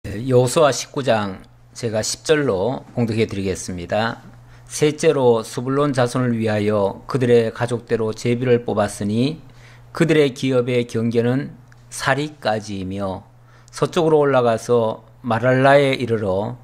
여호수아 19장 제가 10절로 봉독해 드리겠습니다. 셋째로 스불론 자손을 위하여 그들의 가족대로 제비를 뽑았으니 그들의 기업의 경계는 사리까지이며 서쪽으로 올라가서 마랄라에 이르러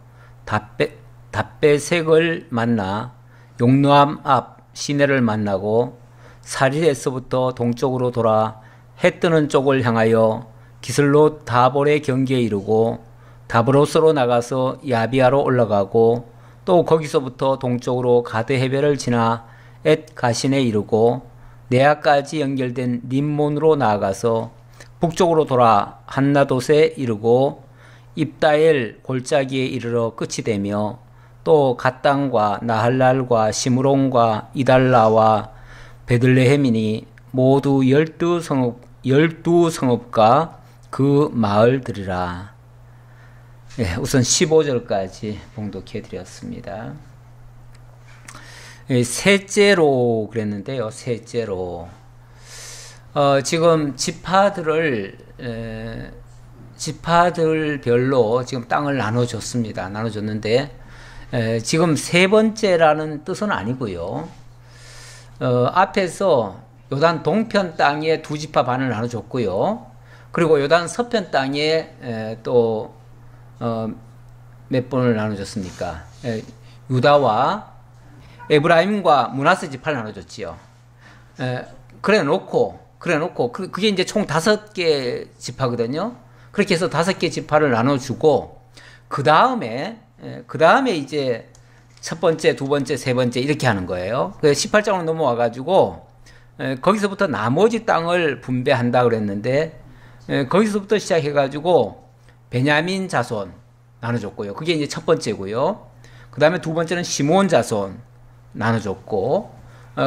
답베색을 만나 용노암 앞 시내를 만나고 사리에서부터 동쪽으로 돌아 해 뜨는 쪽을 향하여 기슬롯 다볼의 경계에 이르고 다브로스로 나가서 야비아로 올라가고 또 거기서부터 동쪽으로 가드 해변을 지나 엣 가신에 이르고 네아까지 연결된 림몬으로 나아가서 북쪽으로 돌아 한나돗에 이르고 입다엘 골짜기에 이르러 끝이 되며 또 갓당과 나할랄과 시므론과 이달라와 베들레헴이니 모두 12성읍과 그 마을들이라. 예, 우선 15절까지 봉독해 드렸습니다. 셋째로 그랬는데요. 셋째로 지금 지파들별로 지금 땅을 나눠줬습니다. 나눠줬는데 지금 세 번째라는 뜻은 아니고요. 앞에서 요단 동편 땅에 두 지파 반을 나눠줬고요. 그리고 요단 서편 땅에 또 몇 번을 나눠줬습니까? 유다와 에브라임과 므낫세 지파를 나눠줬지요. 그래놓고 그게 이제 총 5개 지파거든요. 그렇게 해서 5개 지파를 나눠주고 그 다음에 이제 첫 번째, 두 번째, 세 번째 이렇게 하는 거예요. 18장으로 넘어와가지고 거기서부터 나머지 땅을 분배한다 그랬는데 거기서부터 시작해가지고 베냐민 자손 나눠줬고요. 그게 이제 첫 번째고요. 그 다음에 두 번째는 시몬 자손 나눠줬고,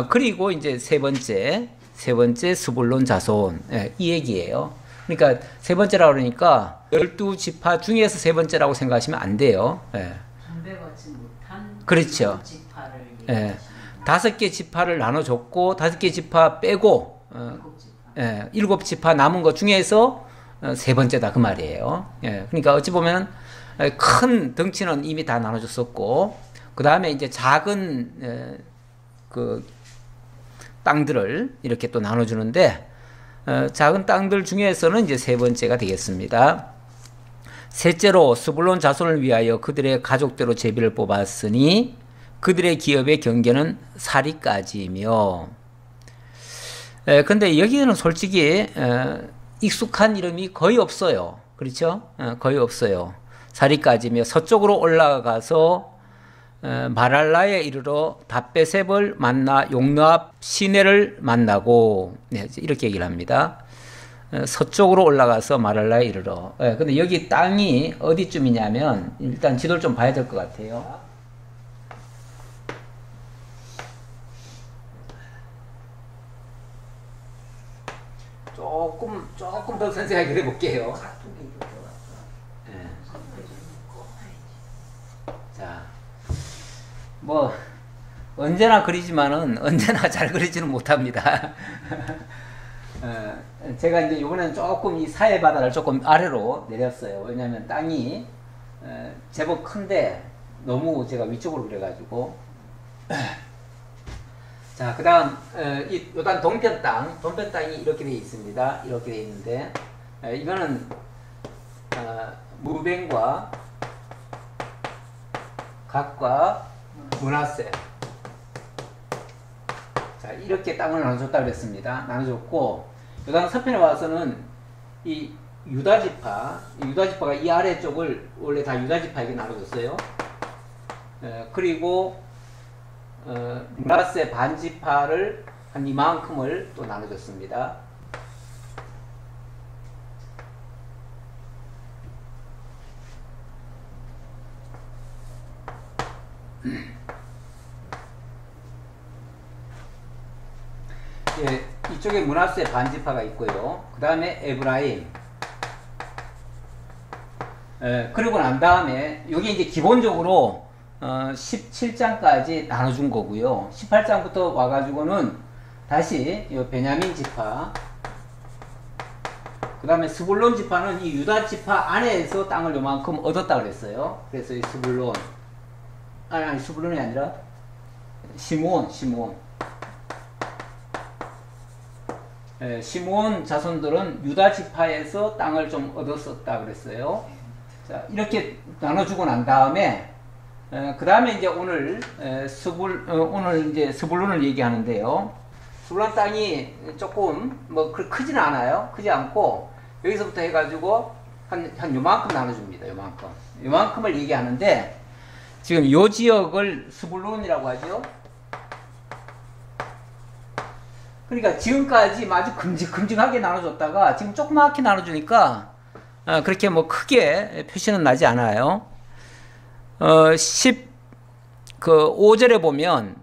그리고 이제 세 번째 스불론 자손, 이 얘기예요. 그러니까 세 번째라고 그러니까 12지파 중에서 세 번째라고 생각하시면 안 돼요. 분배받지 못한 그렇죠. 지파를 5개 지파를 나눠줬고 5개 지파 빼고 7지파 남은 것 중에서 세 번째다 그 말이에요. 그러니까 어찌 보면 큰 덩치는 이미 다 나눠줬었고 그 다음에 이제 작은 그 땅들을 이렇게 또 나눠주는데 작은 땅들 중에서는 이제 세 번째가 되겠습니다. 셋째로 스불론 자손을 위하여 그들의 가족대로 제비를 뽑았으니 그들의 기업의 경계는 사리까지이며. 근데 여기는 솔직히 익숙한 이름이 거의 없어요. 그렇죠? 거의 없어요. 사리까지며 서쪽으로 올라가서 마랄라에 이르러 답베셋을 만나 용노압 시내를 만나고 이렇게 얘기를 합니다. 서쪽으로 올라가서 마랄라에 이르러. 근데 여기 땅이 어디쯤이냐면 일단 지도를 좀 봐야 될 것 같아요. 조금 더 생생하게 해볼게요. 자, 뭐 언제나 그리지만은 언제나 잘 그리지는 못합니다. 제가 이제 이번에는 조금 이 사해 바다를 조금 아래로 내렸어요. 왜냐하면 땅이 제법 큰데 너무 제가 위쪽으로 그려가지고. 자, 그 다음, 이 요단 동편 땅이 이렇게 되어 있습니다. 이렇게 되어 있는데, 이거는, 무벤과 각과 므낫세. 자, 이렇게 땅을 나눠줬다고 그랬습니다. 나눠줬고, 요단 서편에 와서는 이 유다지파가 이 아래쪽을 원래 다 유다지파에게 나눠줬어요. 그리고, 므낫세 반지파를 한 이만큼을 또 나눠줬습니다. 이쪽에 므낫세 반지파가 있고요. 그 다음에 에브라임. 그리고 난 다음에 여기 이제 기본적으로 17장까지 나눠준 거고요. 18장부터 와가지고는 다시 이 베냐민 지파, 그 다음에 스불론 지파는 이 유다 지파 안에서 땅을 요만큼 얻었다 그랬어요. 그래서 이 스불론, 아니 스불론이 아니라 시므온. 시므온 자손들은 유다 지파에서 땅을 좀 얻었었다 그랬어요. 자, 이렇게 나눠주고 난 다음에 그 다음에 이제 오늘 오늘 이제 스불론을 얘기하는데요. 스불론 땅이 조금 뭐 크지는 않아요. 크지 않고 여기서부터 해가지고 한 요만큼 나눠줍니다. 요만큼을 얘기하는데 지금 요 지역을 스불론이라고 하죠. 그러니까 지금까지 아주 큼직큼직하게 나눠줬다가 지금 조그맣게 나눠주니까 그렇게 뭐 크게 표시는 나지 않아요. 5절에 보면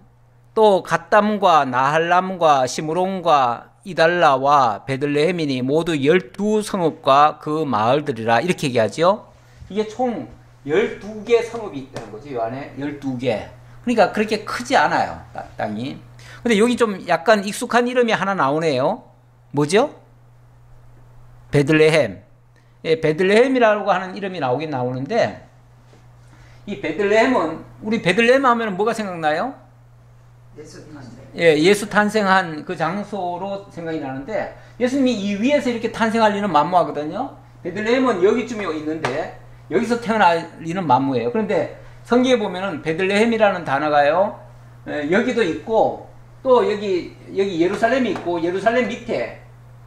또 갓담과 나할람과 시므론과 이달라와 베들레헴이니 모두 12성읍과 그 마을들이라 이렇게 얘기하죠. 이게 총 12개 성읍이 있다는 거죠. 이 안에 12개. 그러니까 그렇게 크지 않아요. 땅이. 근데 여기 좀 약간 익숙한 이름이 하나 나오네요. 뭐죠? 베들레헴. 예, 베들레헴이라고 하는 이름이 나오긴 나오는데 이 베들레헴은 우리 베들레헴 하면 뭐가 생각나요? 예수 탄생. 예, 예수 탄생한 그 장소로 생각이 나는데 예수님이 이 위에서 이렇게 탄생할 리는 만무하거든요. 베들레헴은 여기쯤에 있는데 여기서 태어날 리는 만무예요. 그런데 성경에 보면은 베들레헴이라는 단어가요. 여기도 있고 또 여기 예루살렘이 있고 예루살렘 밑에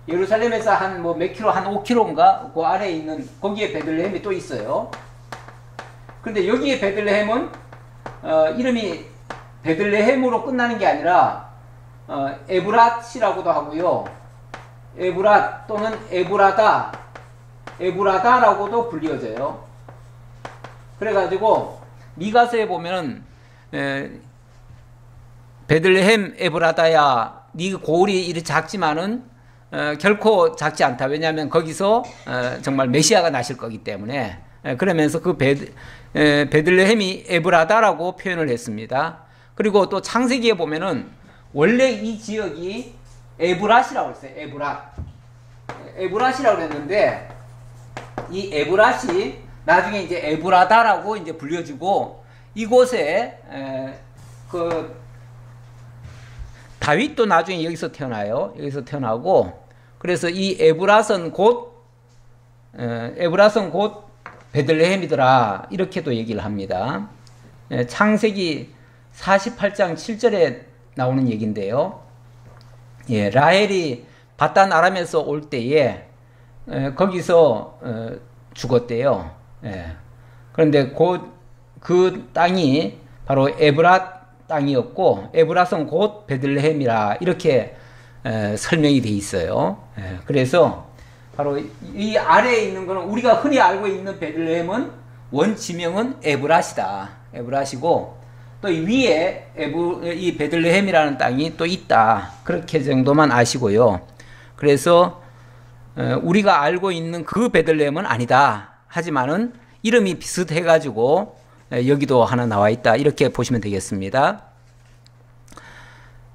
예루살렘에서 한 뭐 몇 킬로 한 5킬로인가 그 아래에 있는 거기에 베들레헴이 또 있어요. 근데 여기에 베들레헴은 이름이 베들레헴으로 끝나는 게 아니라 에브랏이라고도 하고요. 에브랏 또는 에브라다라고도 불리어져요. 그래가지고 미가서에 보면은 베들레헴 에브라다야 네 고을이 이렇게 작지만은 결코 작지 않다. 왜냐하면 거기서 정말 메시아가 나실 거기 때문에 그러면서 그 베들레헴이 에브라다라고 표현을 했습니다. 그리고 또 창세기에 보면은 원래 이 지역이 에브랏이라고 했어요. 에브랏이라고 했는데 이 에브랏이 나중에 이제 에브라다라고 이제 불려지고 이곳에 그 다윗도 나중에 여기서 태어나요. 여기서 태어나고 그래서 이 에브랏은 곧 베들레헴이더라 이렇게도 얘기를 합니다. 창세기 48장 7절에 나오는 얘기인데요. 예, 라헬이 바단 아람에서 올 때에 거기서 죽었대요. 예. 그런데 그 땅이 바로 에브랏 땅이었고 에브랏은 곧 베들레헴이라 이렇게 설명이 돼 있어요. 예. 그래서 바로 이 아래에 있는 거는 우리가 흔히 알고 있는 베들레헴은 원지명은 에브랏이다. 에브랏이고 또 위에 이 베들레헴이라는 땅이 또 있다. 그렇게 정도만 아시고요. 그래서 우리가 알고 있는 그 베들레헴은 아니다. 하지만은 이름이 비슷해가지고 여기도 하나 나와 있다. 이렇게 보시면 되겠습니다.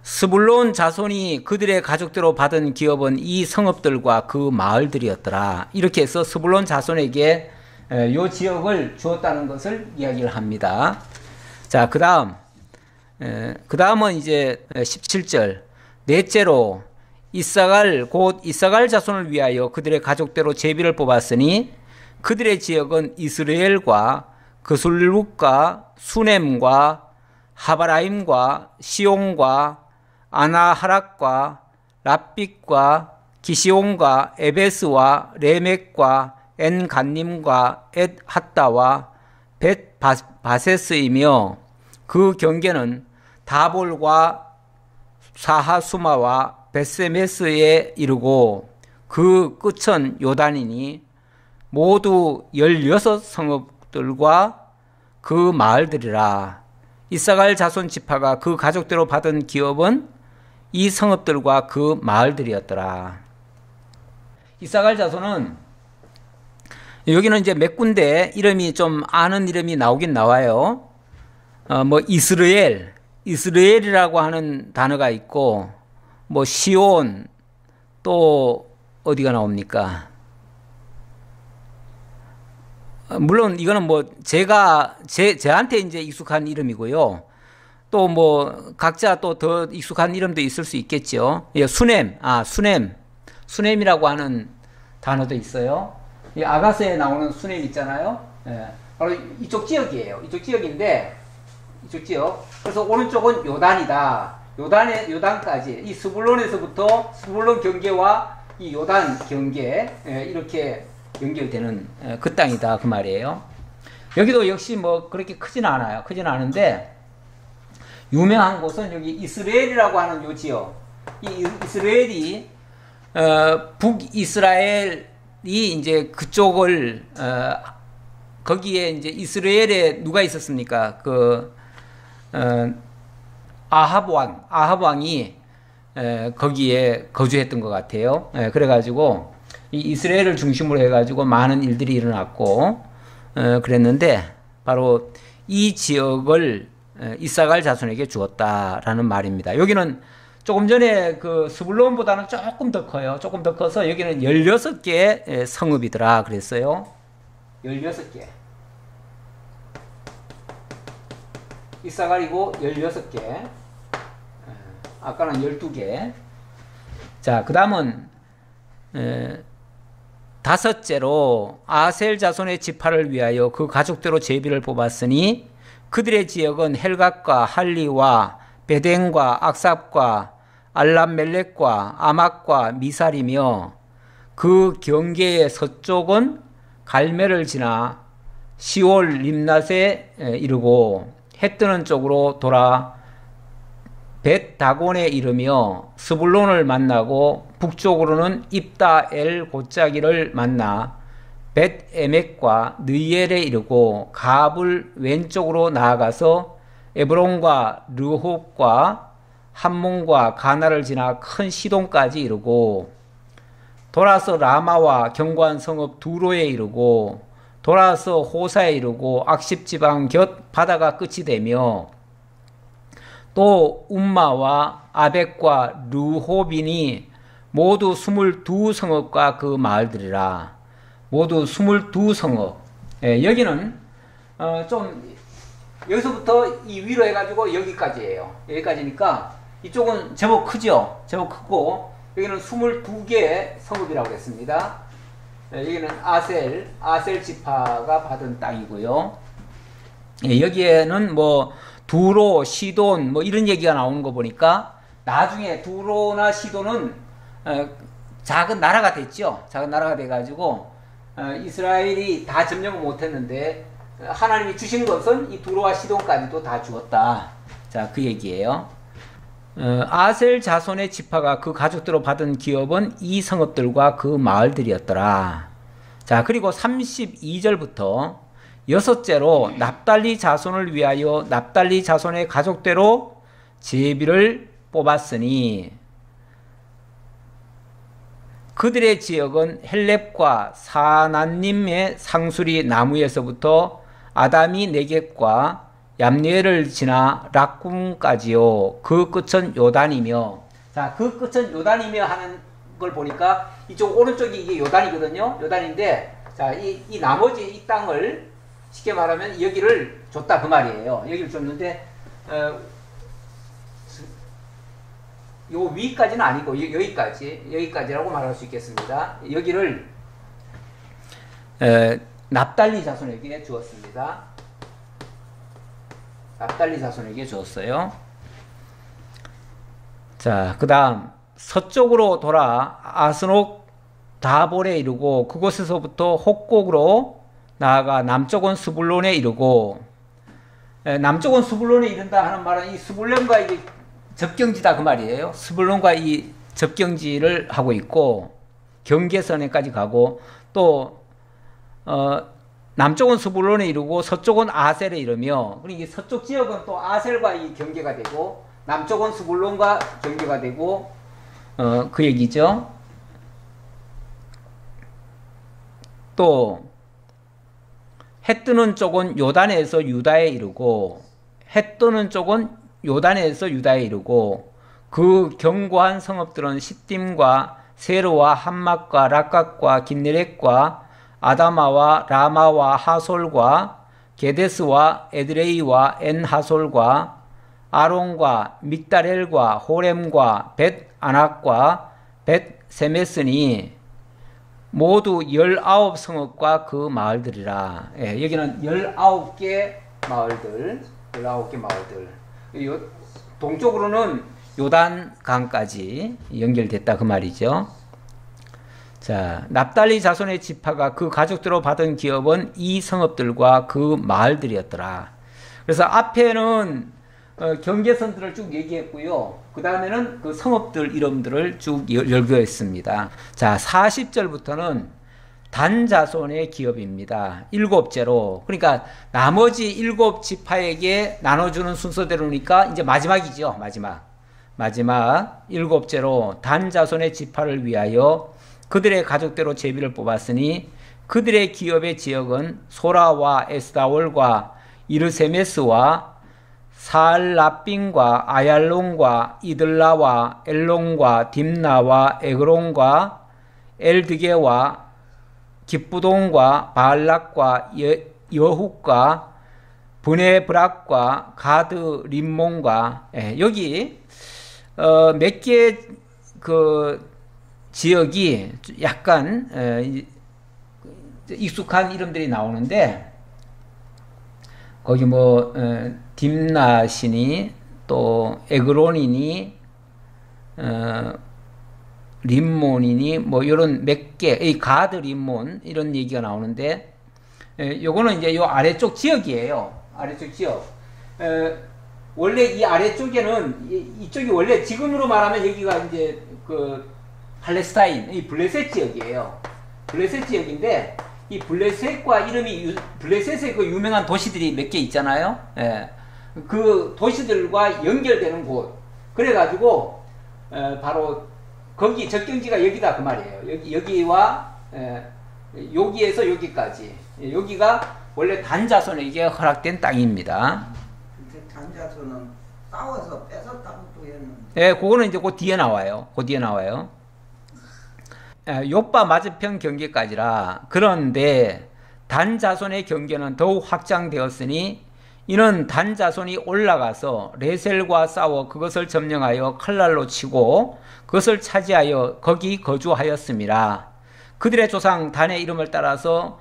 스불론 자손이 그들의 가족대로 받은 기업은 이 성읍들과 그 마을들이었더라. 이렇게 해서 스불론 자손에게 요 지역을 주었다는 것을 이야기를 합니다. 자, 그 다음은 이제 17절. 넷째로 이사갈 자손을 위하여 그들의 가족대로 제비를 뽑았으니 그들의 지역은 이스라엘과 그술룩과 수넴과 하바라임과 시온과 아나하락과 랍빅과 기시온과 에베스와 레멕과 엔간님과 엣핫다와 벳바세스이며 그 경계는 다볼과 사하수마와 벳세메스에 이르고 그 끝은 요단이니 모두 16성읍들과 그 마을들이라. 이사갈 자손 지파가 그 가족대로 받은 기업은 이 성읍들과 그 마을들이었더라. 이사갈 자손은 여기는 이제 몇 군데 이름이 좀 아는 이름이 나오긴 나와요. 뭐 이스라엘이라고 하는 단어가 있고 뭐 시온 또 어디가 나옵니까? 물론 이거는 뭐 제한테 이제 익숙한 이름이고요. 또 뭐 각자 또 더 익숙한 이름도 있을 수 있겠죠. 예, 수넴이라고 하는 단어도 있어요. 이 아가서에 나오는 수넴 있잖아요. 예, 바로 이쪽 지역이에요. 이쪽 지역인데 이쪽 지역. 그래서 오른쪽은 요단이다. 요단까지 이 스불론에서부터 스불론 경계와 이 요단 경계 이렇게 연결되는 그 땅이다 그 말이에요. 여기도 역시 뭐 그렇게 크진 않아요. 크진 않은데 유명한 곳은 여기 이스라엘이라고 하는 요 지역. 이 이스라엘이 북이스라엘이 이제 그쪽을 거기에 이제 이스라엘에 누가 있었습니까? 아합 왕이 거기에 거주했던 것 같아요. 그래가지고 이 이스라엘을 중심으로 해가지고 많은 일들이 일어났고 그랬는데 바로 이 지역을 이사갈 자손에게 주었다라는 말입니다. 여기는 조금 전에 그 스불론보다는 조금 더 커요. 조금 더 커서 여기는 16개의 성읍이더라 그랬어요. 16개. 이사갈이고 16개. 아까는 12개. 자, 그 다음은 다섯째로 아셀 자손의 지파를 위하여 그 가족대로 제비를 뽑았으니 그들의 지역은 헬갓과 할리와 베덴과 악삽과 알람멜렉과 아막과 미살이며 그 경계의 서쪽은 갈멜을 지나 시올 림낫에 이르고 해 뜨는 쪽으로 돌아 벳 다곤에 이르며 스불론을 만나고 북쪽으로는 입다 엘 곧자기를 만나 벳 에멕과 느엘에 이르고 갑을 왼쪽으로 나아가서 에브론과 르홉과 함몬과 가나를 지나 큰 시돈까지 이르고 돌아서 라마와 견고한 성읍 두로에 이르고 돌아서 호사에 이르고 악십 지방 곁 바다가 끝이 되며 또 움마와 아벡과 르호빈이 모두 22성읍과 그 마을들이라. 모두 22성읍. 예, 여기는 좀 여기서부터 이 위로 해가지고 여기까지예요. 여기까지니까 이쪽은 제법 크죠. 제법 크고 여기는 22개의 성읍이라고 했습니다. 예, 여기는 아셀 지파가 받은 땅이고요. 예, 여기에는 뭐 두로, 시돈 뭐 이런 얘기가 나오는 거 보니까 나중에 두로나 시돈은 작은 나라가 됐죠. 작은 나라가 돼가지고 이스라엘이 다 점령을 못했는데 하나님이 주신 것은 이 두로와 시돈까지도 다 주었다. 자, 그 얘기예요. 아셀 자손의 지파가 그 가족대로 받은 기업은 이 성읍들과 그 마을들이었더라. 자, 그리고 32절부터 여섯째로 납달리 자손을 위하여 납달리 자손의 가족대로 제비를 뽑았으니 그들의 지역은 헬렙과 사난님의 상수리 나무에서부터 아다미 네겝과 얌니엘을 지나 락쿰까지요. 그 끝은 요단이며. 자, 그 끝은 요단이며 하는 걸 보니까 이쪽 오른쪽이 이게 요단이거든요. 요단인데 자, 이 나머지 이 땅을 쉽게 말하면 여기를 줬다 그 말이에요. 여기를 줬는데 요 위까지는 아니고 여기까지라고 말할 수 있겠습니다. 여기를 납달리 자손에게 주었습니다. 납달리 자손에게 주었어요. 자, 그 다음 서쪽으로 돌아 아스녹 다볼에 이르고 그곳에서부터 혹곡으로 나아가 남쪽은 스불론에 이르고 남쪽은 스불론에 이른다 하는 말은 이 스불론과 이게 접경지다 그 말이에요. 스불론과 이 접경지를 하고 있고 경계선에까지 가고 또 남쪽은 스불론에 이르고 서쪽은 아셀에 이르며 그리고 서쪽 지역은 또 아셀과 이 경계가 되고 남쪽은 스불론과 경계가 되고 그 얘기죠. 또 해 뜨는 쪽은 요단에서 유다에 이르고 해 뜨는 쪽은 요단에서 유다에 이르고 그 견고한 성읍들은 시딤과 세르와 함막과 락각과 긴네렛과 아다마와 라마와 하솔과 게데스와 에드레이와 엔하솔과 아론과 믹다렐과 호렘과 벳 아낙과 벳 세메스니 모두 19성읍과 그 마을들이라. 예, 여기는 19개 마을들, 19개 마을들. 동쪽으로는 요단강까지 연결됐다 그 말이죠. 자, 납달리 자손의 지파가 그 가족들로 받은 기업은 이 성읍들과 그 마을들이었더라. 그래서 앞에는 경계선들을 쭉 얘기했고요. 그 다음에는 그 성읍들 이름들을 쭉 열거했습니다. 자, 40절부터는 단 자손의 기업입니다. 7제로. 그러니까 나머지 7지파에게 나눠주는 순서대로니까 이제 마지막이죠. 마지막 7제로 단 자손의 지파를 위하여 그들의 가족대로 제비를 뽑았으니 그들의 기업의 지역은 소라와 에스다올과 이르세메스와 사알라빈과 아얄론과 이들라와 엘론과 딥나와 에그론과 엘드게와 기쁘동과 바알락과 여훅과 브네브락과 가드 림몬과 여기 몇 개 그 지역이 약간 익숙한 이름들이 나오는데 거기 뭐 딥나시니 또 에그론이니 림몬이니 뭐 이런 몇 개, 이 가드 림몬 이런 얘기가 나오는데 요거는 이제 요 아래쪽 지역이에요. 아래쪽 지역. 원래 이 아래쪽에는 이쪽이 원래 지금으로 말하면 여기가 이제 그 팔레스타인, 이 블레셋 지역이에요. 블레셋 지역인데 이 블레셋과 이름이 블레셋의 그 유명한 도시들이 몇 개 있잖아요. 예. 그 도시들과 연결되는 곳. 그래가지고 바로 거기 적경지가 여기다 그 말이에요. 여기와 여기에서 여기까지. 여기가 원래 단자손에게 허락된 땅입니다. 단자손은 싸워서 뺏었다고 또 했는데. 예, 그거는 이제 그 뒤에 나와요. 그 뒤에 나와요. 욥바 맞은편 경계까지라. 그런데 단자손의 경계는 더욱 확장되었으니 이는 단자손이 올라가서 레셀과 싸워 그것을 점령하여 칼날로 치고 그것을 차지하여 거기 거주하였음이라. 그들의 조상 단의 이름을 따라서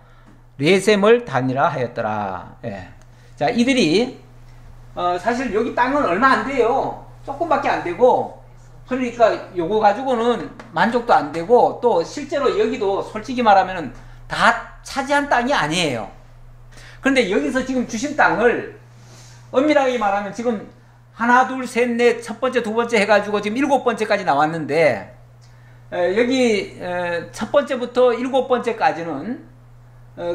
레셈을 단이라 하였더라. 예. 자, 이들이 사실 여기 땅은 얼마 안 돼요. 조금밖에 안 되고, 그러니까 요거 가지고는 만족도 안 되고, 또 실제로 여기도 솔직히 말하면 다 차지한 땅이 아니에요. 그런데 여기서 지금 주신 땅을 엄밀하게 말하면 지금 하나, 둘, 셋, 넷, 첫 번째, 두 번째 해가지고 지금 7번째까지 나왔는데, 여기 첫 번째부터 7번째까지는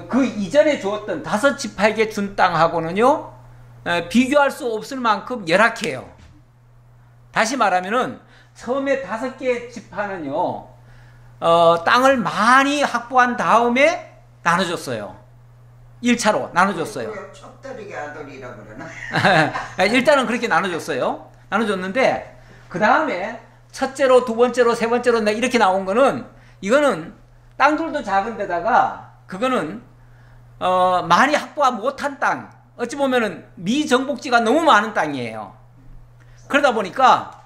그 이전에 주었던 5지파에게 준 땅하고는요, 비교할 수 없을 만큼 열악해요. 다시 말하면은 처음에 5개 지파는요, 땅을 많이 확보한 다음에 나눠줬어요. 1차로 나눠줬어요. 척다리게 아들이라 그러나? 일단은 그렇게 나눠줬어요. 나눠줬는데 그 다음에 첫째로, 두 번째로, 세 번째로 이렇게 나온 거는, 이거는 땅들도 작은 데다가 그거는 많이 확보 못한 땅, 어찌 보면은 미정복지가 너무 많은 땅이에요. 그러다 보니까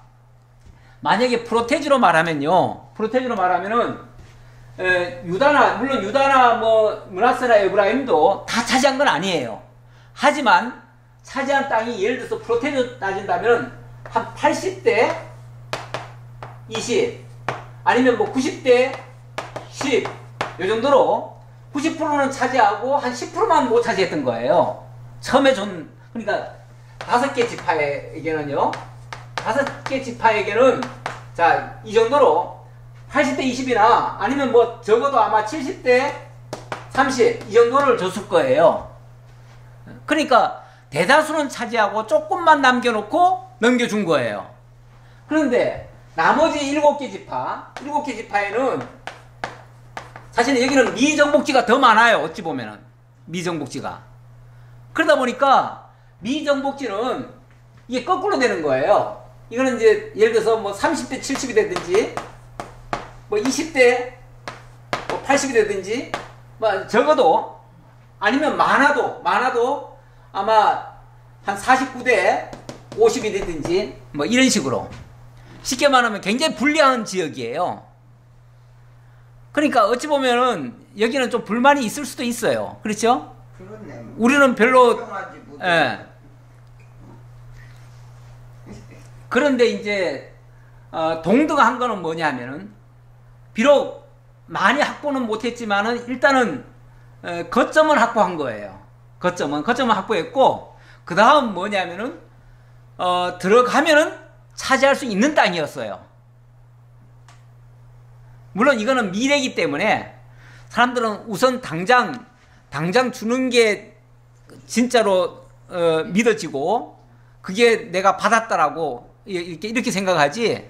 만약에 프로테지로 말하면요, 프로테지로 말하면은 유다나, 물론 유다나 뭐 므낫세나 에브라임도 다 차지한 건 아니에요. 하지만 차지한 땅이 예를 들어서 프로테지로 따진다면 한 80대 20 아니면 뭐 90대 10 이 정도로 90%는 차지하고 한 10%만 못 차지했던 거예요. 처음에 준, 그러니까 5개 지파에게는요, 5개 지파에게는 자, 이 정도로 80대 20이나 아니면 뭐 적어도 아마 70대 30 이 정도를 줬을 거예요. 그러니까 대다수는 차지하고 조금만 남겨놓고 넘겨준 거예요. 그런데 나머지 7개 지파에는 사실 여기는 미정복지가 더 많아요. 어찌 보면은 미정복지가. 그러다 보니까 미정복지는 이게 거꾸로 되는 거예요. 이거는 이제 예를 들어서 뭐 30대 70이 되든지 뭐 20대 뭐 80이 되든지 뭐 적어도 아니면 많아도 아마 한 49대 50이라든지 뭐 이런 식으로 쉽게 말하면 굉장히 불리한 지역이에요. 그러니까 어찌 보면은 여기는 좀 불만이 있을 수도 있어요. 그렇죠? 그렇네. 우리는 별로 걱정하지 못해. 예. 그런데 이제 동등한 거는 뭐냐면은 비록 많이 확보는 못했지만은 일단은 거점은 확보한 거예요. 거점은 확보했고 그 다음 뭐냐면은 들어가면은 차지할 수 있는 땅이었어요. 물론 이거는 미래이기 때문에 사람들은 우선 당장 주는 게 진짜로 믿어지고 그게 내가 받았다라고 이렇게 생각하지,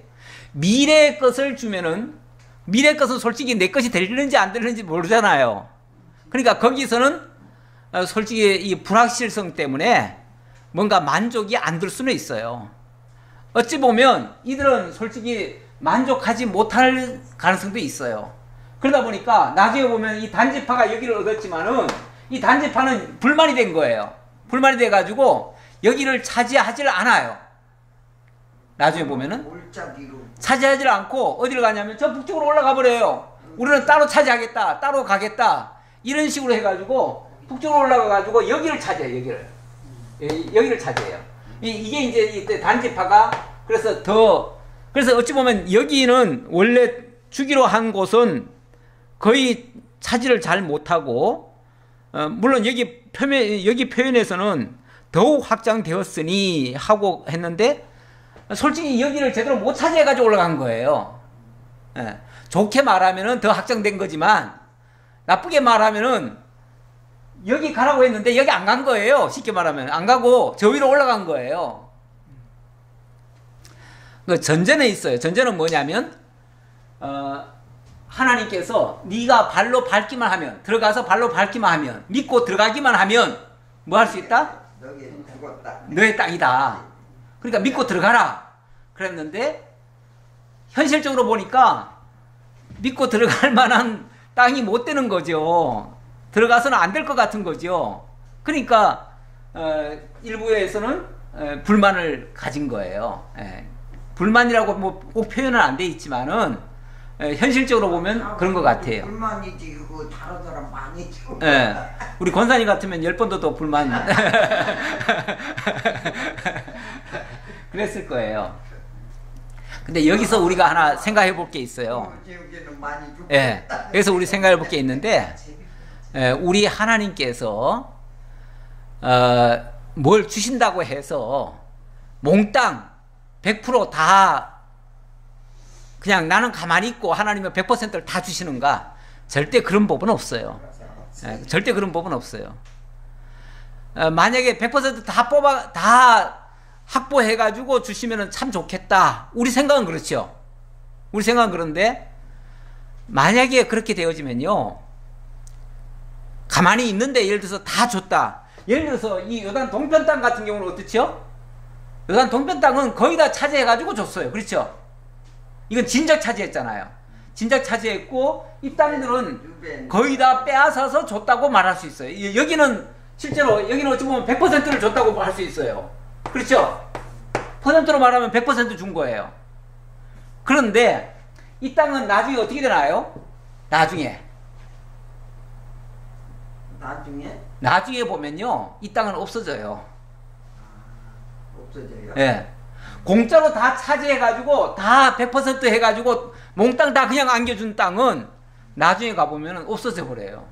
미래의 것을 주면은 미래 것은 솔직히 내 것이 되는지 안 되는지 모르잖아요. 그러니까 거기서는 솔직히 이 불확실성 때문에 뭔가 만족이 안 들 수는 있어요. 어찌 보면 이들은 솔직히 만족하지 못할 가능성도 있어요. 그러다 보니까 나중에 보면 이 단지파가 여기를 얻었지만은 이 단지파는 불만이 된 거예요. 불만이 돼가지고 여기를 차지하지를 않아요. 나중에 보면은 올짜기로 차지하지 않고 어디를 가냐면 저 북쪽으로 올라가 버려요. 우리는 따로 차지하겠다, 따로 가겠다, 이런 식으로 해가지고 북쪽으로 올라가가지고 여기를 차지해요. 여기를 차지해요. 이게 이제 이때 단지파가 그래서 어찌 보면 여기는 원래 주기로 한 곳은 거의 차지를 잘 못하고, 물론 여기 표현에서는 더욱 확장되었으니 하고 했는데 솔직히 여기를 제대로 못 차지해가지고 올라간 거예요. 예. 좋게 말하면은 더 확장된 거지만 나쁘게 말하면은 여기 가라고 했는데 여기 안 간 거예요. 쉽게 말하면 안 가고 저 위로 올라간 거예요. 그 전제는 있어요. 전제는 뭐냐면 하나님께서 네가 발로 밟기만 하면, 들어가서 발로 밟기만 하면, 믿고 들어가기만 하면 뭐 할 수 있다? 너희는 죽었다. 너의 땅이다. 그러니까 믿고 들어가라 그랬는데 현실적으로 보니까 믿고 들어갈 만한 땅이 못 되는 거죠. 들어가서는 안 될 것 같은 거죠. 그러니까 일부에서는 불만을 가진 거예요. 불만이라고 뭐 꼭 표현은 안 돼 있지만은 현실적으로 보면 그런 것 같아요. 불만이지. 그거 다른 사람 많이 있고. 우리 권사님 같으면 10번도 더 불만 그랬을 거예요. 근데 여기서 우리가 하나 생각해 볼 게 있어요. 그래서 우리 생각해 볼 게 있는데, 우리 하나님께서 뭘 주신다고 해서 몽땅 100% 그냥 나는 가만히 있고 하나님은 100%를 다 주시는가? 절대 그런 법은 없어요. 절대 그런 법은 없어요. 만약에 100% 다 확보해가지고 주시면 참 좋겠다. 우리 생각은 그렇죠. 우리 생각은 그런데 만약에 그렇게 되어지면요, 가만히 있는데 예를 들어서 다 줬다. 예를 들어서 이 요단 동편 땅 같은 경우는 어떻죠? 요단 동편 땅은 거의 다 차지해가지고 줬어요. 그렇죠? 이건 진작 차지했잖아요. 진작 차지했고 이 땅들은 거의 다 빼앗아서 줬다고 말할 수 있어요. 여기는 실제로 여기는 어찌 보면 100%를 줬다고 할 수 있어요. 그렇죠? 퍼센트로 말하면 100% 준 거예요. 그런데 이 땅은 나중에 어떻게 되나요? 나중에 보면요, 이 땅은 없어져요. 없어져요? 예. 공짜로 다 차지해가지고 다 100% 해가지고 몽땅 다 그냥 안겨준 땅은 나중에 가보면 없어져 버려요.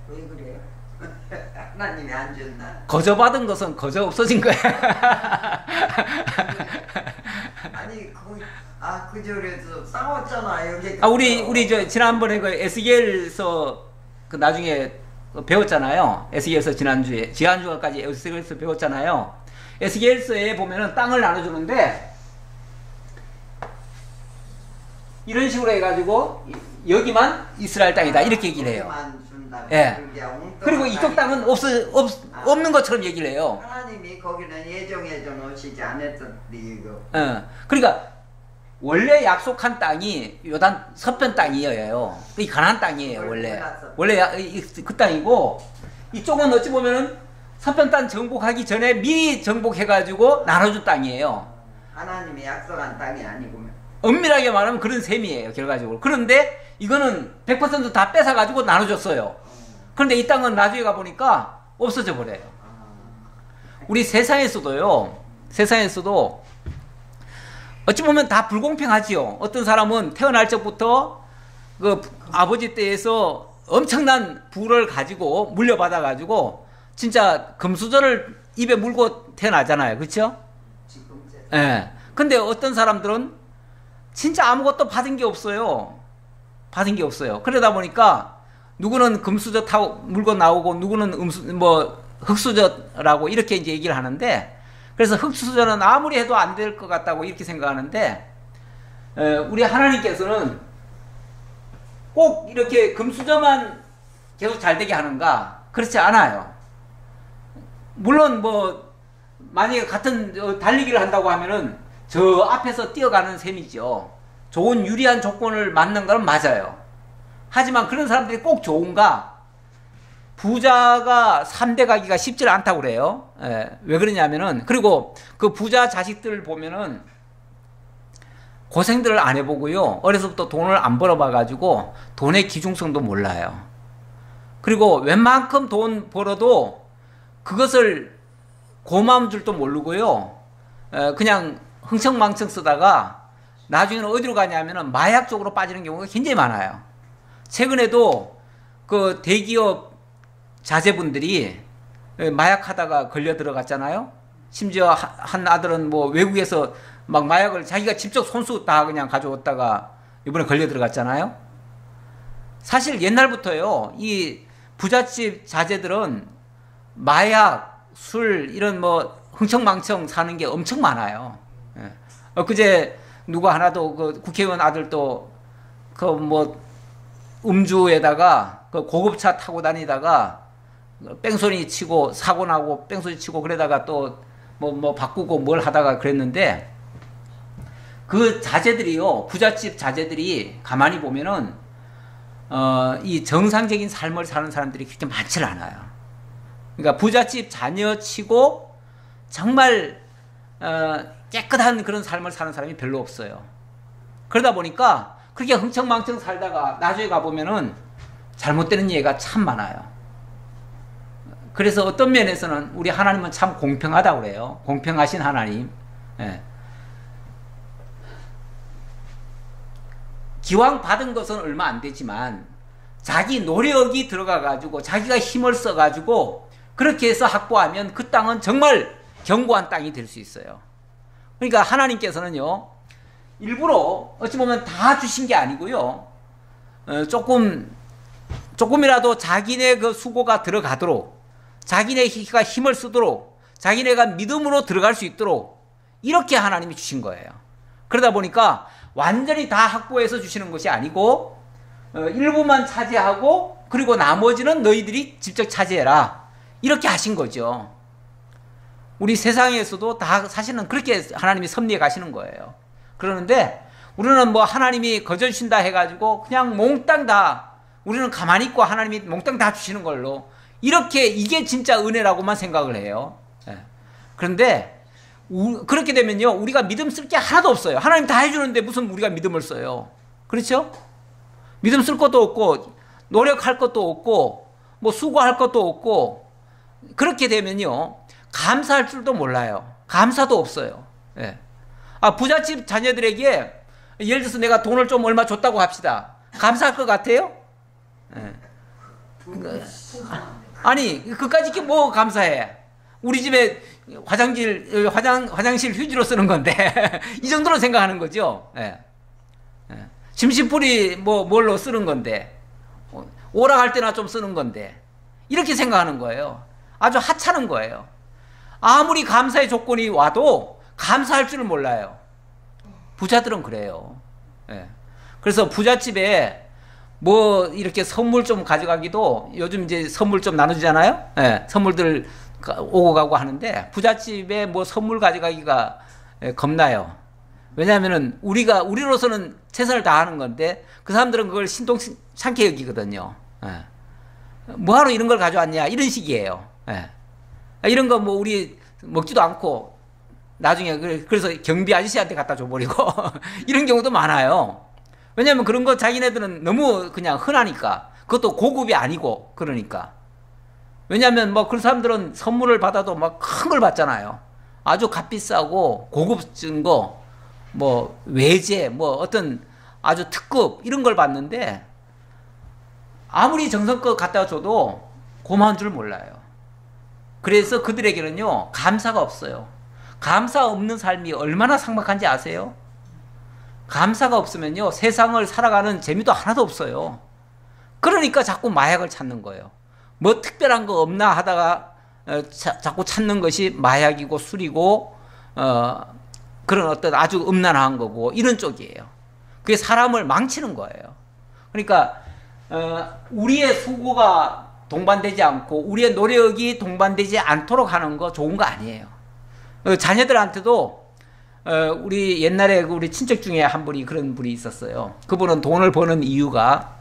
왜 그래요? 하나님이 안 줬나? 거저 받은 것은 거저 없어진 거야. 아니 그 절에서 싸웠잖아 여기. 우리 저 지난번에 그 에스겔서 그 나중에 배웠잖아요. 에스겔서 지난주까지 에스겔서 배웠잖아요. 에스겔서에 보면은 땅을 나눠주는데 이런 식으로 해가지고 여기만 이스라엘 땅이다 이렇게 얘기를 해요. 예. 그리고 이쪽 땅은 없는 것처럼 얘기를 해요. 하나님이 거기는 예정해 놓으시지 않았던 이거. 그러니까 원래 약속한 땅이 요단 서편 땅이에요. 이 가나안 땅이에요, 원래. 그 땅이고, 이쪽은 어찌 보면은 서편 땅 정복하기 전에 미리 정복해가지고 나눠준 땅이에요. 하나님이 약속한 땅이 아니고. 엄밀하게 말하면 그런 셈이에요, 결과적으로. 그런데 이거는 100%다 뺏어가지고 나눠줬어요. 그런데 이 땅은 나중에 가보니까 없어져 버려요. 우리 세상에서도 어찌 보면 다 불공평하지요. 어떤 사람은 태어날 적부터 그 아버지 때에서 엄청난 부를 가지고 물려받아가지고 진짜 금수저를 입에 물고 태어나잖아요. 그렇죠? 예. 근데 어떤 사람들은 진짜 아무것도 받은 게 없어요. 그러다 보니까 누구는 금수저 타고 물고 나오고 누구는 흙수저라고 이렇게 이제 얘기를 하는데, 그래서 흙수저는 아무리 해도 안 될 것 같다고 이렇게 생각하는데, 우리 하나님께서는 꼭 이렇게 금수저만 계속 잘 되게 하는가? 그렇지 않아요. 물론 만약에 같은 달리기를 한다고 하면은 저 앞에서 뛰어가는 셈이죠. 좋은 유리한 조건을 맞는 건 맞아요. 하지만 그런 사람들이 꼭 좋은가? 부자가 3대 가기가 쉽지 않다고 그래요. 왜 그러냐면은, 그리고 그 부자 자식들 보면은 고생들을 안 해보고요. 어려서부터 돈을 안 벌어봐가지고 돈의 기중성도 몰라요. 그리고 웬만큼 돈 벌어도 그것을 고마운 줄도 모르고요. 그냥 흥청망청 쓰다가 나중에는 어디로 가냐면은 마약 쪽으로 빠지는 경우가 굉장히 많아요. 최근에도 그 대기업 자제분들이 마약 하다가 걸려 들어갔잖아요. 심지어 한 아들은 외국에서 막 마약을 자기가 직접 손수 다 그냥 가져왔다가 이번에 걸려 들어갔잖아요. 사실 옛날부터요, 이 부잣집 자제들은 마약, 술, 이런 흥청망청 사는 게 엄청 많아요. 엊그제 누가 하나도 그 국회의원 아들도 음주에다가 그 고급차 타고 다니다가 뺑소니 치고 사고 나고 뺑소니 치고 그러다가 또 바꾸고 뭘 하다가 그랬는데, 그 자제들이요, 부잣집 자제들이 가만히 보면은 이 정상적인 삶을 사는 사람들이 그렇게 많지 않아요. 그러니까 부잣집 자녀치고 정말 깨끗한 그런 삶을 사는 사람이 별로 없어요. 그러다 보니까 그렇게 흥청망청 살다가 나중에 가보면은 잘못되는 예가 참 많아요. 그래서 어떤 면에서는 우리 하나님은 참 공평하다고 그래요. 공평하신 하나님. 기왕 받은 것은 얼마 안 되지만 자기 노력이 들어가가지고 자기가 힘을 써가지고 그렇게 해서 확보하면 그 땅은 정말 견고한 땅이 될 수 있어요. 그러니까 하나님께서는요, 일부러 어찌 보면 다 주신 게 아니고요, 조금이라도 자기네 그 수고가 들어가도록, 자기네가 힘을 쓰도록, 자기네가 믿음으로 들어갈 수 있도록 이렇게 하나님이 주신 거예요. 그러다 보니까 완전히 다 확보해서 주시는 것이 아니고 일부만 차지하고 그리고 나머지는 너희들이 직접 차지해라, 이렇게 하신 거죠. 우리 세상에서도 다 사실은 그렇게 하나님이 섭리해 가시는 거예요. 그러는데 우리는 하나님이 거저 주신다 해가지고 그냥 몽땅 다 우리는 가만히 있고 하나님이 몽땅 다 주시는 걸로 이렇게 이게 진짜 은혜라고만 생각을 해요. 그런데 그렇게 되면요, 우리가 믿음 쓸 게 하나도 없어요. 하나님 다 해주는데 무슨 우리가 믿음을 써요. 그렇죠? 믿음 쓸 것도 없고 노력할 것도 없고 수고할 것도 없고, 그렇게 되면요 감사할 줄도 몰라요. 감사도 없어요. 부잣집 자녀들에게 예를 들어서 내가 돈을 좀 얼마 줬다고 합시다. 감사할 것 같아요? 아니, 그까짓 게 감사해. 우리 집에 화장실 휴지로 쓰는 건데 이 정도로 생각하는 거죠. 심심풀이 뭘로 쓰는 건데, 오락할 때나 좀 쓰는 건데, 이렇게 생각하는 거예요. 아주 하찮은 거예요. 아무리 감사의 조건이 와도 감사할 줄을 몰라요. 부자들은 그래요. 그래서 부잣집에 이렇게 선물 좀 가져가기도, 요즘 이제 선물 좀 나눠주잖아요. 선물들 오고 가고 하는데 부잣집에 선물 가져가기가 겁나요. 왜냐하면은 우리로서는 최선을 다하는 건데 그 사람들은 그걸 신통찮게 여기거든요. 예. 뭐하러 이런 걸 가져왔냐 이런 식이에요. 예. 이런 거 뭐 우리 먹지도 않고 나중에 그래서 경비 아저씨한테 갖다 줘버리고 이런 경우도 많아요. 왜냐하면 그런 거 자기네들은 너무 그냥 흔하니까. 그것도 고급이 아니고 그러니까. 왜냐하면 뭐 그 사람들은 선물을 받아도 막 큰 걸 받잖아요. 아주 값비싸고 고급진 거, 뭐 외제, 뭐 어떤 아주 특급 이런 걸 받는데 아무리 정성껏 갖다 줘도 고마운 줄 몰라요. 그래서 그들에게는요 감사가 없어요. 감사 없는 삶이 얼마나 삭막한지 아세요? 감사가 없으면요 세상을 살아가는 재미도 하나도 없어요. 그러니까 자꾸 마약을 찾는 거예요. 뭐 특별한 거 없나 하다가 자꾸 찾는 것이 마약이고 술이고 그런 어떤 아주 음란한 거고 이런 쪽이에요. 그게 사람을 망치는 거예요. 그러니까 우리의 수고가 동반되지 않고 우리의 노력이 동반되지 않도록 하는 거 좋은 거 아니에요. 자녀들한테도 우리 옛날에 우리 친척 중에 한 분이 그런 분이 있었어요. 그분은 돈을 버는 이유가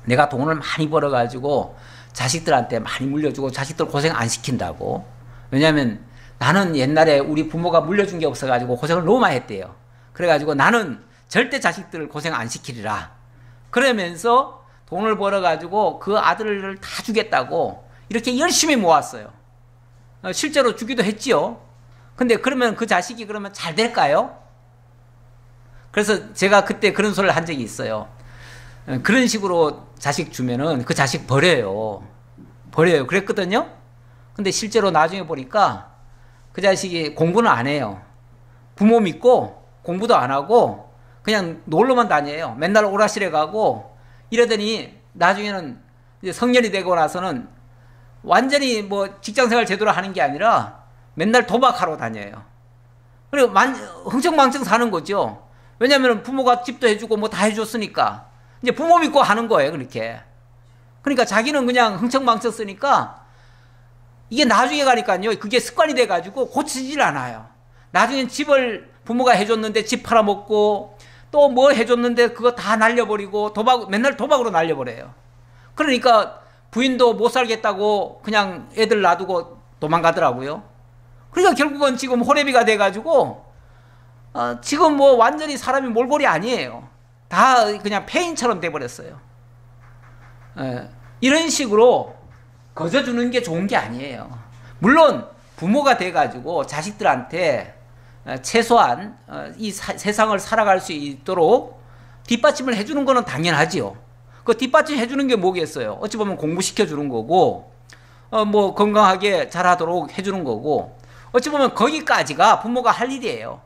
내가 돈을 많이 벌어가지고 자식들한테 많이 물려주고 자식들 고생 안 시킨다고. 왜냐하면 나는 옛날에 우리 부모가 물려준 게 없어가지고 고생을 너무 많이 했대요. 그래가지고 나는 절대 자식들을 고생 안 시키리라. 그러면서 돈을 벌어가지고 그 아들을 다 주겠다고 이렇게 열심히 모았어요. 실제로 주기도 했지요. 근데 그러면 그 자식이 그러면 잘 될까요? 그래서 제가 그때 그런 소리를 한 적이 있어요. 그런 식으로 자식 주면은 그 자식 버려요. 그랬거든요. 근데 실제로 나중에 보니까 그 자식이 공부는 안 해요. 부모 믿고 공부도 안 하고 그냥 놀러만 다녀요. 맨날 오락실에 가고 이러더니 나중에는 이제 성년이 되고 나서는 완전히 뭐 직장생활 제대로 하는 게 아니라 맨날 도박하러 다녀요. 그리고 흥청망청 사는 거죠. 왜냐하면 부모가 집도 해주고 뭐 다 해줬으니까 이제 부모 믿고 하는 거예요. 그렇게. 그러니까 자기는 그냥 흥청망청 쓰니까 이게 나중에 가니까요. 그게 습관이 돼가지고 고치질 않아요. 나중엔 집을 부모가 해줬는데 집 팔아먹고 또 뭐 해줬는데 그거 다 날려버리고 맨날 도박으로 날려버려요. 그러니까 부인도 못 살겠다고 그냥 애들 놔두고 도망가더라고요. 그러니까 결국은 지금 호래비가 돼가지고 지금 뭐 완전히 사람이 몰골이 아니에요. 다 그냥 폐인처럼 돼버렸어요. 이런 식으로 거저주는 게 좋은 게 아니에요. 물론 부모가 돼가지고 자식들한테 최소한 이 세상을 살아갈 수 있도록 뒷받침을 해주는 거는 당연하지요. 그 뒷받침 해주는 게 뭐겠어요? 어찌 보면 공부시켜주는 거고 뭐 건강하게 자라도록 해주는 거고 어찌 보면 거기까지가 부모가 할 일이에요.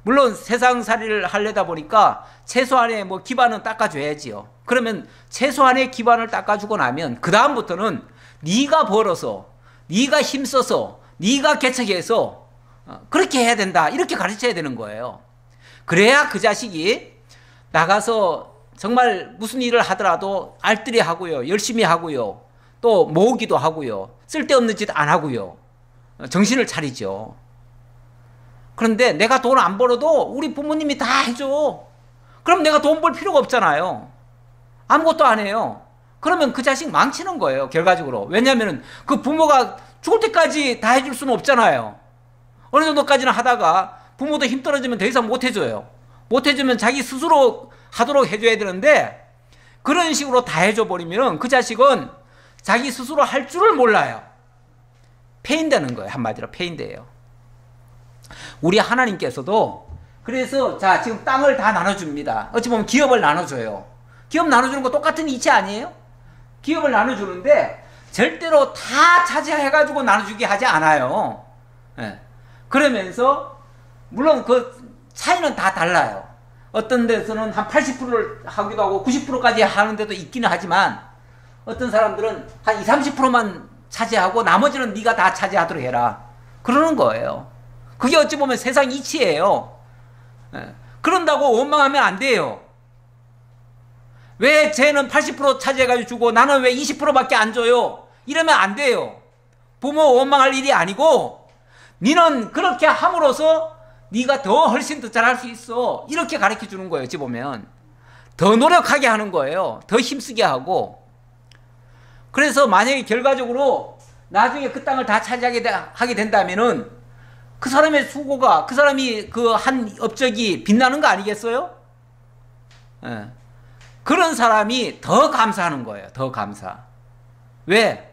물론 세상살이를 하려다 보니까 최소한의 뭐 기반은 닦아줘야지요. 그러면 최소한의 기반을 닦아주고 나면 그 다음부터는 네가 벌어서 네가 힘써서 네가 개척해서 그렇게 해야 된다. 이렇게 가르쳐야 되는 거예요. 그래야 그 자식이 나가서 정말 무슨 일을 하더라도 알뜰히 하고요. 열심히 하고요. 또 모으기도 하고요. 쓸데없는 짓 안 하고요. 정신을 차리죠. 그런데 내가 돈 안 벌어도 우리 부모님이 다 해줘. 그럼 내가 돈 벌 필요가 없잖아요. 아무것도 안 해요. 그러면 그 자식 망치는 거예요. 결과적으로. 왜냐하면 그 부모가 죽을 때까지 다 해줄 수는 없잖아요. 어느 정도까지는 하다가 부모도 힘 떨어지면 더 이상 못 해줘요. 못 해주면 자기 스스로 하도록 해줘야 되는데 그런 식으로 다 해줘 버리면 그 자식은 자기 스스로 할 줄을 몰라요. 폐인되는 거예요. 한마디로 폐인돼요. 우리 하나님께서도 그래서 자 지금 땅을 다 나눠줍니다. 어찌 보면 기업을 나눠줘요. 기업 나눠주는 거 똑같은 이치 아니에요? 기업을 나눠주는데 절대로 다 차지해가지고 나눠주게 하지 않아요. 네. 그러면서 물론 그 차이는 다 달라요. 어떤 데서는 한 80%를 하기도 하고 90%까지 하는 데도 있기는 하지만 어떤 사람들은 한 20, 30%만 차지하고 나머지는 네가 다 차지하도록 해라. 그러는 거예요. 그게 어찌 보면 세상 이치예요. 그런다고 원망하면 안 돼요. 왜 쟤는 80% 차지해가지고 주고 나는 왜 20%밖에 안 줘요? 이러면 안 돼요. 부모 원망할 일이 아니고 니는 그렇게 함으로써 네가 더 훨씬 더 잘할 수 있어. 이렇게 가르쳐 주는 거예요. 어찌 보면 더 노력하게 하는 거예요. 더 힘쓰게 하고. 그래서 만약에 결과적으로 나중에 그 땅을 다 차지하게 된다면은 그 사람의 수고가, 그 사람이 그 한 업적이 빛나는 거 아니겠어요? 예. 그런 사람이 더 감사하는 거예요. 더 감사. 왜?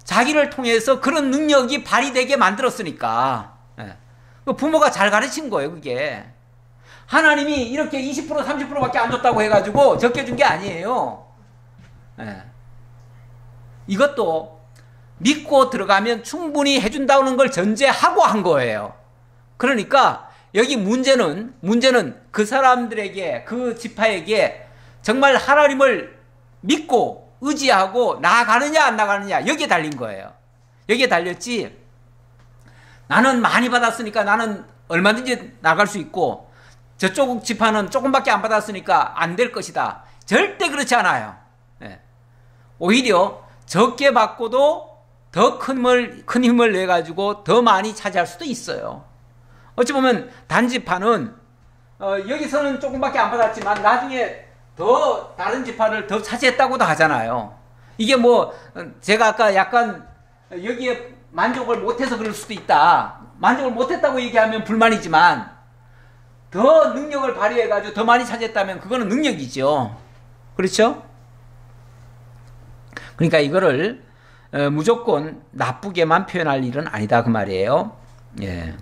자기를 통해서 그런 능력이 발휘되게 만들었으니까. 예. 부모가 잘 가르친 거예요, 그게. 하나님이 이렇게 20% 30%밖에 안 줬다고 해가지고 적게 준 게 아니에요. 예. 이것도 믿고 들어가면 충분히 해준다는 걸 전제하고 한 거예요. 그러니까 여기 문제는 그 사람들에게, 그 지파에게 정말 하나님을 믿고 의지하고 나아가느냐 안 나가느냐, 여기에 달린 거예요. 여기에 달렸지, 나는 많이 받았으니까 나는 얼마든지 나갈 수 있고 저쪽 지파는 조금밖에 안 받았으니까 안 될 것이다. 절대 그렇지 않아요. 예. 오히려 적게 받고도 더 큰 힘을 내가지고 더 많이 차지할 수도 있어요. 어찌 보면 단지파는 여기서는 조금밖에 안 받았지만 나중에 더 다른 지파를 더 차지했다고도 하잖아요. 이게 뭐 제가 아까 약간 여기에 만족을 못해서 그럴 수도 있다. 만족을 못했다고 얘기하면 불만이지만 더 능력을 발휘해가지고 더 많이 차지했다면 그거는 능력이죠. 그렇죠? 그러니까 이거를 무조건 나쁘게만 표현할 일은 아니다 그 말이에요. 예.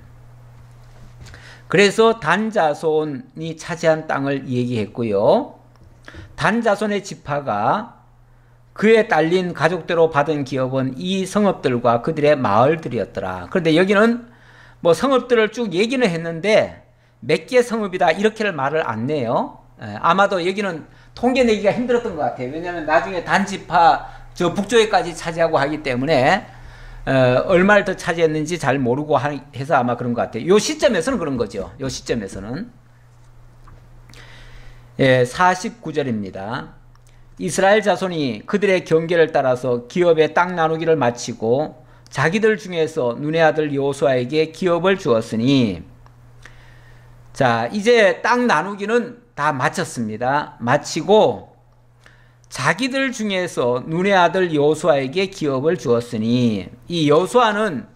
그래서 단자손이 차지한 땅을 얘기했고요. 단자손의 지파가 그에 딸린 가족대로 받은 기업은 이 성읍들과 그들의 마을들이었더라. 그런데 여기는 뭐 성읍들을 쭉 얘기는 했는데 몇 개 성읍이다 이렇게를 말을 안 내요. 아마도 여기는 통계 내기가 힘들었던 것 같아요. 왜냐하면 나중에 단지파 저 북쪽에까지 차지하고 하기 때문에 얼마를 더 차지했는지 잘 모르고 해서 아마 그런 것 같아요. 요 시점에서는 그런 거죠. 요 시점에서는. 예, 49절입니다. 이스라엘 자손이 그들의 경계를 따라서 기업의 땅 나누기를 마치고 자기들 중에서 눈의 아들 여호수아에게 기업을 주었으니, 자, 이제 땅 나누기는 다 마쳤습니다. 마치고 자기들 중에서 눈의 아들 여호수아에게 기업을 주었으니, 이 여호수아는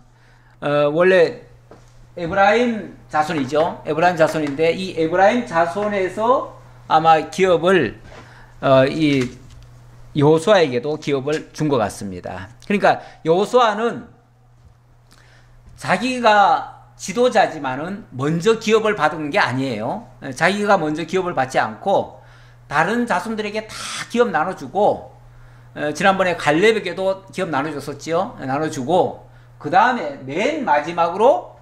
원래 에브라임 자손이죠. 에브라임 자손인데 이 에브라임 자손에서 아마 기업을 이 여호수아에게도 기업을 준 것 같습니다. 그러니까 여호수아는 자기가 지도자지만은 먼저 기업을 받은 게 아니에요. 자기가 먼저 기업을 받지 않고 다른 자손들에게 다 기업 나눠주고, 지난번에 갈렙에게도 기업 나눠줬었지요. 나눠주고 그 다음에 맨 마지막으로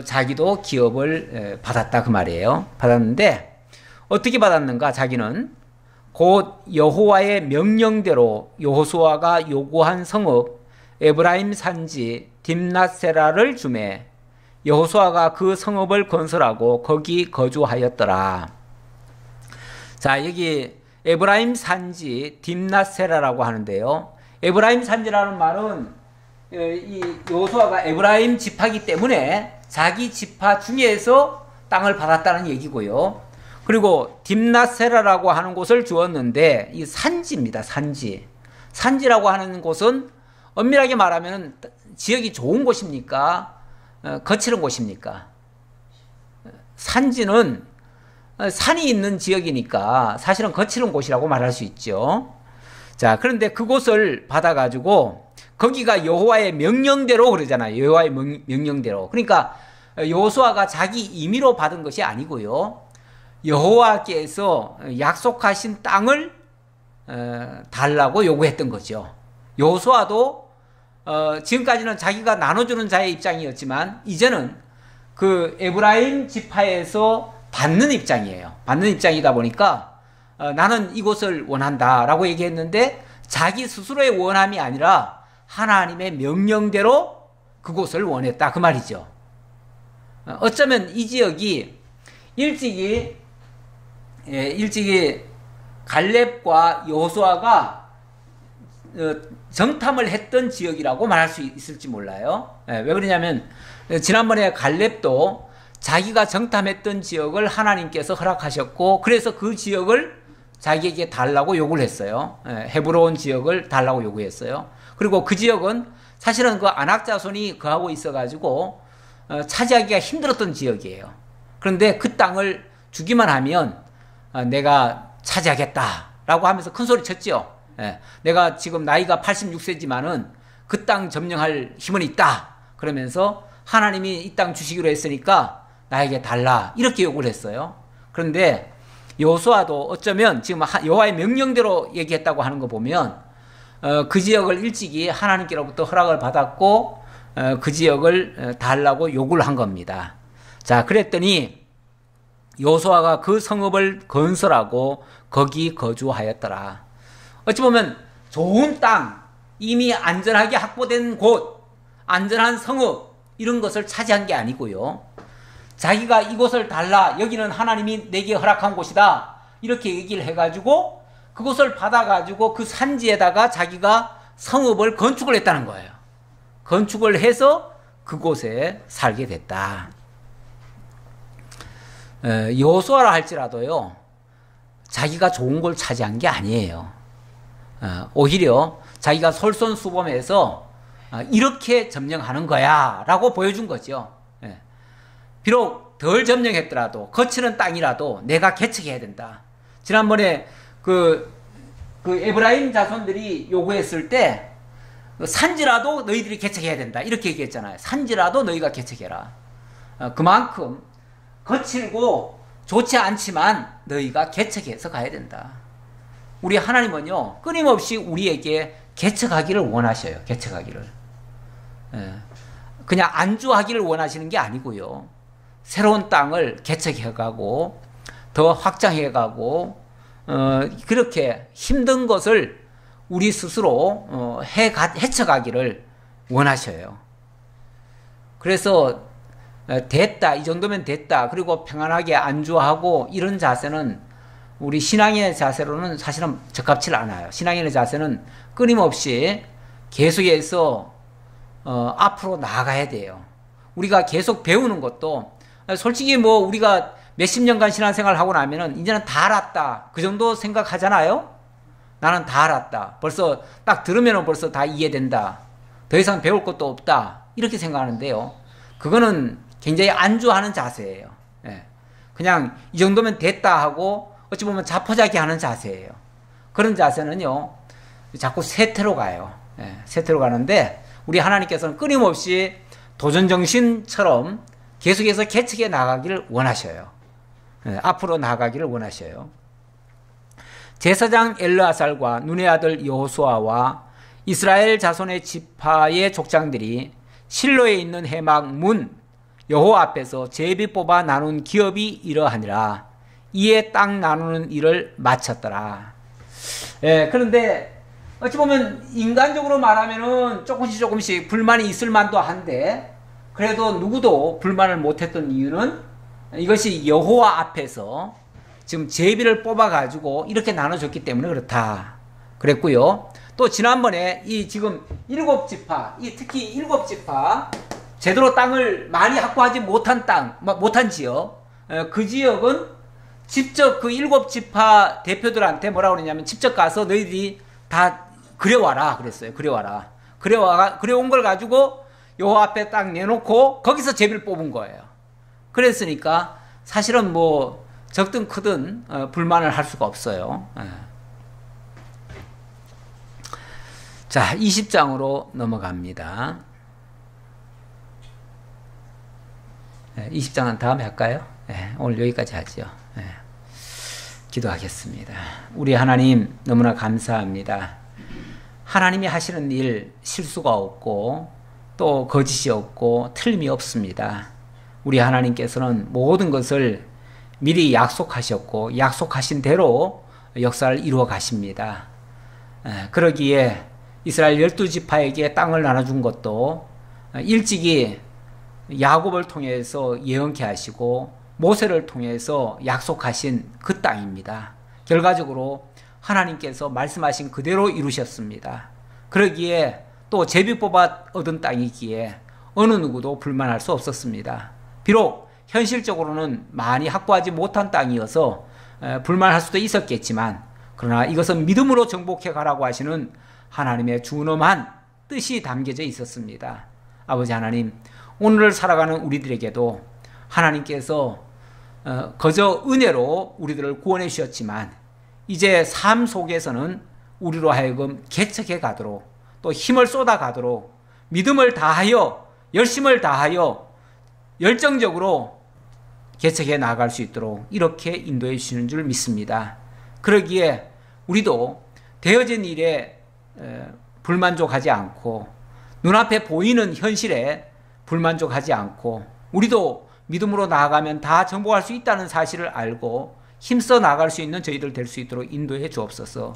자기도 기업을 받았다 그 말이에요. 받았는데 어떻게 받았는가? 자기는 곧 여호와의 명령대로 여호수아가 요구한 성읍 에브라임 산지 딥낫세라를 주매 여호수아가 그 성읍을 건설하고 거기 거주하였더라. 자, 여기 에브라임 산지 딥낫세라라고 하는데요. 에브라임 산지라는 말은 이 여호수아가 에브라임 지파이기 때문에 자기 지파 중에서 땅을 받았다는 얘기고요. 그리고 딥낫세라라고 하는 곳을 주었는데 이 산지입니다. 산지. 산지라고 하는 곳은 엄밀하게 말하면 지역이 좋은 곳입니까? 거칠은 곳입니까? 산지는 산이 있는 지역이니까 사실은 거칠은 곳이라고 말할 수 있죠. 자, 그런데 그곳을 받아가지고 거기가 여호와의 명령대로 그러잖아요. 여호와의 명령대로. 그러니까 여호수아가 자기 임의로 받은 것이 아니고요. 여호와께서 약속하신 땅을 달라고 요구했던 거죠. 여호수아도 지금까지는 자기가 나눠주는 자의 입장이었지만 이제는 그 에브라임 지파에서 받는 입장이에요. 받는 입장이다 보니까 나는 이곳을 원한다라고 얘기했는데 자기 스스로의 원함이 아니라 하나님의 명령대로 그곳을 원했다 그 말이죠. 어쩌면 이 지역이 일찍이 갈렙과 여호수아가 정탐을 했던 지역이라고 말할 수 있을지 몰라요. 왜 그러냐면 지난번에 갈렙도 자기가 정탐했던 지역을 하나님께서 허락하셨고 그래서 그 지역을 자기에게 달라고 요구를 했어요. 헤브론 지역을 달라고 요구했어요. 그리고 그 지역은 사실은 그 아낙 자손이 거하고 있어가지고 차지하기가 힘들었던 지역이에요. 그런데 그 땅을 주기만 하면 내가 차지하겠다라고 하면서 큰 소리 쳤죠. 내가 지금 나이가 86세지만은 그 땅 점령할 힘은 있다. 그러면서 하나님이 이 땅 주시기로 했으니까 나에게 달라. 이렇게 요구를 했어요. 그런데 여호수아도 어쩌면 지금 여호와의 명령대로 얘기했다고 하는 거 보면 그 지역을 일찍이 하나님께로부터 허락을 받았고 그 지역을 달라고 요구를 한 겁니다. 자, 그랬더니 여호수아가 그 성읍을 건설하고 거기 거주하였더라. 어찌 보면 좋은 땅, 이미 안전하게 확보된 곳, 안전한 성읍 이런 것을 차지한 게 아니고요. 자기가 이곳을 달라, 여기는 하나님이 내게 허락한 곳이다 이렇게 얘기를 해가지고 그곳을 받아가지고 그 산지에다가 자기가 성읍을 건축을 했다는 거예요. 건축을 해서 그곳에 살게 됐다. 여호수아라 할지라도요, 자기가 좋은 걸 차지한 게 아니에요. 오히려 자기가 솔선수범해서 이렇게 점령하는 거야 라고 보여준 거죠. 비록 덜 점령했더라도 거치는 땅이라도 내가 개척해야 된다. 지난번에 그 에브라임 자손들이 요구했을 때 산지라도 너희들이 개척해야 된다 이렇게 얘기했잖아요. 산지라도 너희가 개척해라. 그만큼 거칠고 좋지 않지만 너희가 개척해서 가야 된다. 우리 하나님은요 끊임없이 우리에게 개척하기를 원하셔요. 개척하기를. 그냥 안주하기를 원하시는 게 아니고요. 새로운 땅을 개척해가고 더 확장해가고 그렇게 힘든 것을 우리 스스로 헤쳐가기를 원하셔요. 그래서 됐다, 이 정도면 됐다, 그리고 평안하게 안주하고 이런 자세는 우리 신앙인의 자세로는 사실은 적합치 않아요. 신앙인의 자세는 끊임없이 계속해서 앞으로 나아가야 돼요. 우리가 계속 배우는 것도 솔직히 뭐 우리가 몇십 년간 신앙생활을 하고 나면은 이제는 다 알았다 그 정도 생각하잖아요. 나는 다 알았다, 벌써 딱 들으면은 벌써 다 이해된다, 더 이상 배울 것도 없다 이렇게 생각하는데요, 그거는 굉장히 안주하는 자세예요. 그냥 이 정도면 됐다 하고 어찌 보면 자포자기하는 자세예요. 그런 자세는요 자꾸 쇠퇴로 가요. 쇠퇴로 가는데 우리 하나님께서는 끊임없이 도전정신처럼 계속해서 개척해 나가기를 원하셔요. 앞으로 나가기를 원하셔요. 제사장 엘르아살과 눈의 아들 여호수아와 이스라엘 자손의 지파의 족장들이 실로에 있는 해막 문 여호와 앞에서 제비 뽑아 나눈 기업이 이러하니라. 이에 땅 나누는 일을 마쳤더라. 그런데 어찌 보면 인간적으로 말하면은 조금씩 불만이 있을 만도 한데 그래도 누구도 불만을 못했던 이유는 이것이 여호와 앞에서 지금 제비를 뽑아가지고 이렇게 나눠줬기 때문에 그렇다 그랬고요. 또 지난번에 이 지금 7지파, 특히 7지파 제대로 땅을 많이 확보하지 못한 땅, 못한 지역, 그 지역은 직접 그 7지파 대표들한테 뭐라고 그러냐면 직접 가서 너희들이 다 그려와라 그랬어요. 그려온 걸 가지고 여호와 앞에 딱 내놓고 거기서 제비를 뽑은 거예요. 그랬으니까 사실은 뭐 적든 크든 불만을 할 수가 없어요. 자, 20장으로 넘어갑니다. 20장은 다음에 할까요? 오늘 여기까지 하죠. 기도하겠습니다. 우리 하나님 너무나 감사합니다. 하나님이 하시는 일 실수가 없고 또 거짓이 없고 틀림이 없습니다. 우리 하나님께서는 모든 것을 미리 약속하셨고 약속하신 대로 역사를 이루어 가십니다. 그러기에 이스라엘 12지파에게 땅을 나눠준 것도 일찍이 야곱을 통해서 예언케 하시고 모세를 통해서 약속하신 그 땅입니다. 결과적으로 하나님께서 말씀하신 그대로 이루셨습니다. 그러기에 또 제비 뽑아 얻은 땅이기에 어느 누구도 불만할 수 없었습니다. 비록 현실적으로는 많이 확보하지 못한 땅이어서 불만할 수도 있었겠지만, 그러나 이것은 믿음으로 정복해 가라고 하시는 하나님의 준엄한 뜻이 담겨져 있었습니다. 아버지 하나님, 오늘을 살아가는 우리들에게도 하나님께서 거저 은혜로 우리들을 구원해 주셨지만, 이제 삶 속에서는 우리로 하여금 개척해 가도록, 또 힘을 쏟아 가도록, 믿음을 다하여, 열심을 다하여 열정적으로 개척해 나아갈 수 있도록 이렇게 인도해 주시는 줄 믿습니다. 그러기에 우리도 되어진 일에 불만족하지 않고, 눈앞에 보이는 현실에 불만족하지 않고, 우리도 믿음으로 나아가면 다 정복할 수 있다는 사실을 알고 힘써 나아갈 수 있는 저희들 될 수 있도록 인도해 주옵소서.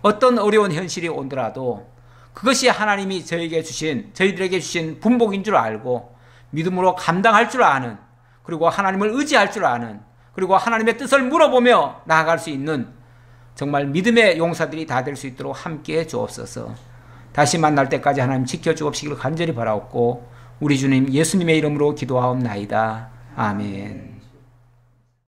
어떤 어려운 현실이 오더라도 그것이 하나님이 저희들에게 주신 분복인 줄 알고 믿음으로 감당할 줄 아는, 그리고 하나님을 의지할 줄 아는, 그리고 하나님의 뜻을 물어보며 나아갈 수 있는 정말 믿음의 용사들이 다 될 수 있도록 함께해 주옵소서. 다시 만날 때까지 하나님 지켜주옵시기를 간절히 바라옵고 우리 주님 예수님의 이름으로 기도하옵나이다. 아멘.